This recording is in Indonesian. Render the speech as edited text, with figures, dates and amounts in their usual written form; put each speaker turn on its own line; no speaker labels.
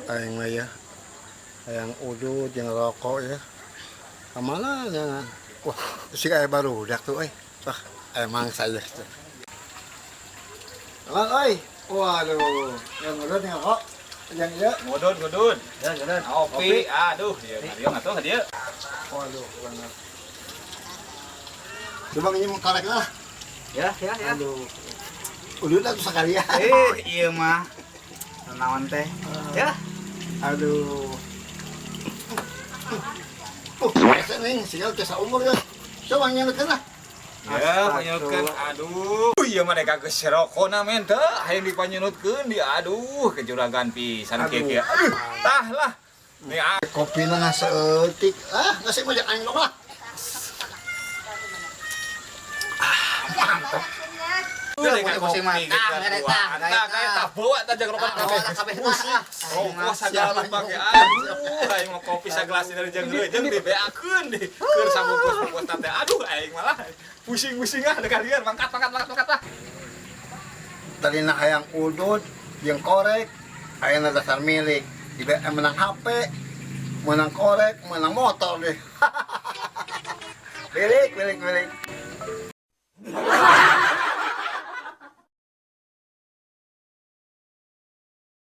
Aing mah ya, yang udut, yang rokok ya. Kemana jangan? Wah, si kayak baru udah tuh, wah, emang saya tuh. Emang, waduh, yang udut yang rokok, yang iya.
Ngudun.
Ya, jalan.
Kopi. Aduh, dia Mario atuh dia.
Waduh, banget. Coba ini mau korek lah.
Ya.
Aduh, udut tuh sekali ya.
Iya mah. Naon teh. Ya.
Aduh. Biasa nih, sigal kesa umur ya. Coba nyelukin lah.
Ya, panyunutkeun. Aduh, iya mah deka geus rokona men teh. Hayang dipanyunutkeun dia. Aduh, kejuragan pisan kieu kieu. Aduh, tah lah. Nih
Kopi na seetik. Ngasih banyak angin lah.
mantap.
Udah pusing mah.
Kayak tah bawa tah jeung rokok kabeh. Rokok sagala pake. Aduh, aing mah kopi sagelas dari jeung jeung dibeakeun di. Keur sabungkus-bungkus teh. Aduh, aing malah pusing-pusing ah da kalian mangkat lah.
Tadi na hayang udut, yang korek, hayang na dasar milik. Menang HP, menang korek, menang motor deh. Milik.